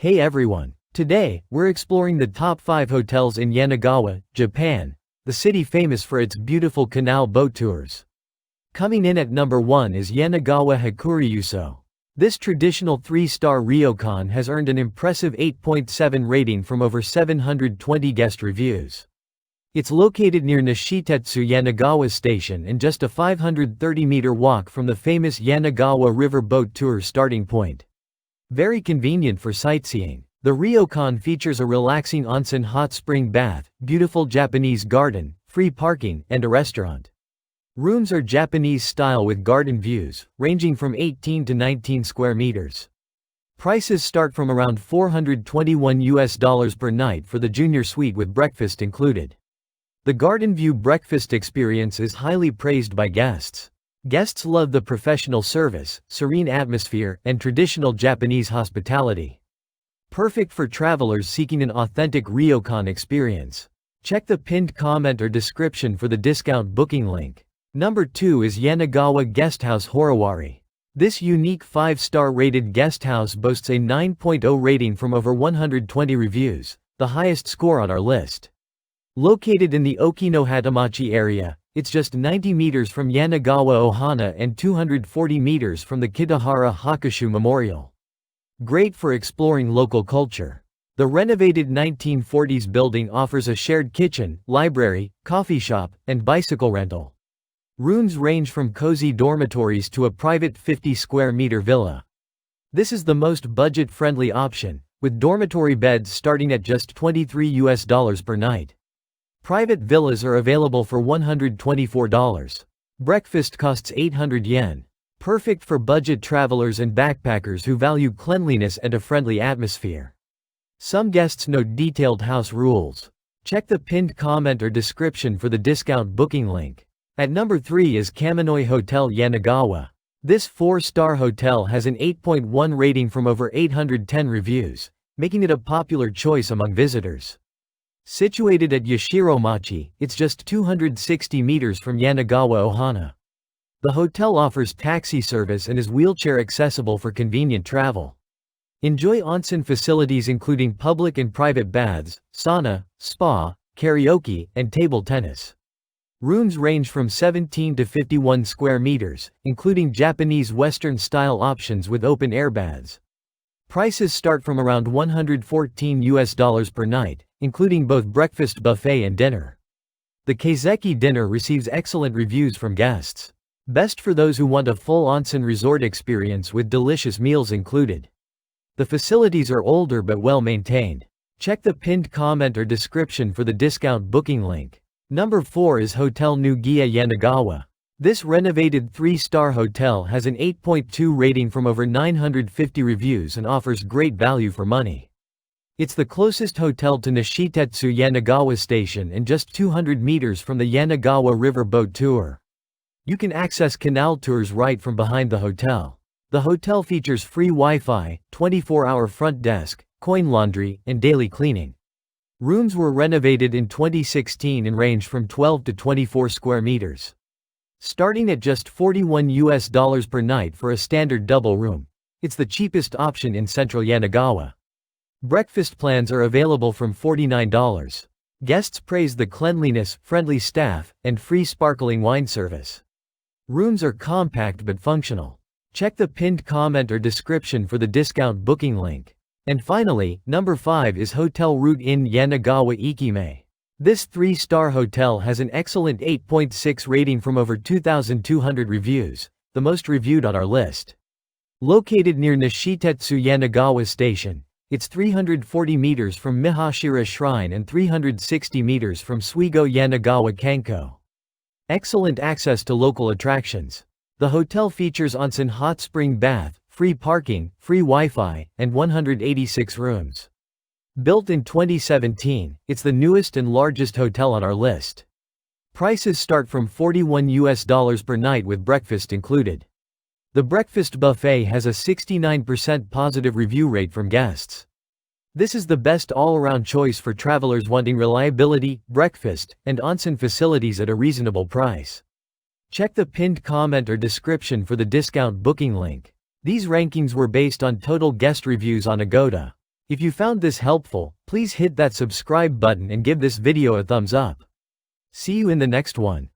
Hey everyone! Today, we're exploring the top 5 hotels in Yanagawa, Japan, the city famous for its beautiful canal boat tours. Coming in at number 1 is Yanagawa Hakuryuso. This traditional 3-star ryokan has earned an impressive 8.7 rating from over 720 guest reviews. It's located near Nishitetsu Yanagawa Station and just a 530-meter walk from the famous Yanagawa River boat tour starting point. Very convenient for sightseeing. The ryokan features a relaxing onsen hot spring bath, beautiful Japanese garden, free parking, and a restaurant. Rooms are Japanese style with garden views, ranging from 18 to 19 square meters. Prices start from around $421 per night for the junior suite with breakfast included. The garden view breakfast experience is highly praised by guests. Guests love the professional service, serene atmosphere, and traditional Japanese hospitality. Perfect for travelers seeking an authentic ryokan experience. Check the pinned comment or description for the discount booking link. Number 2 is Yanagawa Guesthouse Horiwari. This unique 5-star rated guesthouse boasts a 9.0 rating from over 120 reviews, the highest score on our list. Located in the Okinohatamachi area, it's just 90 meters from Yanagawa Ohana and 240 meters from the Kitahara Hakushu Memorial. Great for exploring local culture. The renovated 1940s building offers a shared kitchen, library, coffee shop, and bicycle rental. Rooms range from cozy dormitories to a private 50-square-meter villa. This is the most budget-friendly option, with dormitory beds starting at just $23 per night. Private villas are available for $124. Breakfast costs 800 yen. Perfect for budget travelers and backpackers who value cleanliness and a friendly atmosphere. Some guests note detailed house rules. Check the pinned comment or description for the discount booking link. At number 3 is Kamenoi Hotel Yanagawa. This 4-star hotel has an 8.1 rating from over 810 reviews, making it a popular choice among visitors. Situated at Yashiromachi, it's just 260 meters from Yanagawa Ohana. The hotel offers taxi service and is wheelchair accessible for convenient travel. Enjoy onsen facilities including public and private baths, sauna, spa, karaoke, and table tennis. Rooms range from 17 to 51 square meters, including Japanese Western-style options with open-air baths. Prices start from around $114 per night, including both breakfast buffet and dinner. The Kaiseki dinner receives excellent reviews from guests. Best for those who want a full onsen resort experience with delicious meals included. The facilities are older but well maintained. Check the pinned comment or description for the discount booking link. Number 4 is Hotel New Gaea Yanagawa. This renovated 3-star hotel has an 8.2 rating from over 950 reviews and offers great value for money. It's the closest hotel to Nishitetsu Yanagawa Station and just 200 meters from the Yanagawa River boat tour. You can access canal tours right from behind the hotel. The hotel features free Wi-Fi, 24-hour front desk, coin laundry, and daily cleaning. Rooms were renovated in 2016 and range from 12 to 24 square meters. Starting at just $41 per night for a standard double room. It's the cheapest option in central Yanagawa. Breakfast plans are available from $49. Guests praise the cleanliness, friendly staff, and free sparkling wine service. Rooms are compact but functional. Check the pinned comment or description for the discount booking link. And finally, number 5 is Hotel Route Inn Yanagawa Ekimae. This 3-star hotel has an excellent 8.6 rating from over 2,200 reviews, the most reviewed on our list. Located near Nishitetsu Yanagawa Station, it's 340 meters from Mihashira Shrine and 360 meters from Suigo Yanagawa Kanko. Excellent access to local attractions. The hotel features onsen hot spring bath, free parking, free Wi-Fi, and 186 rooms. Built in 2017, it's the newest and largest hotel on our list. Prices start from $41 per night with breakfast included. The breakfast buffet has a 69% positive review rate from guests. This is the best all-around choice for travelers wanting reliability, breakfast, and onsen facilities at a reasonable price. Check the pinned comment or description for the discount booking link. These rankings were based on total guest reviews on Agoda. If you found this helpful, please hit that subscribe button and give this video a thumbs up. See you in the next one.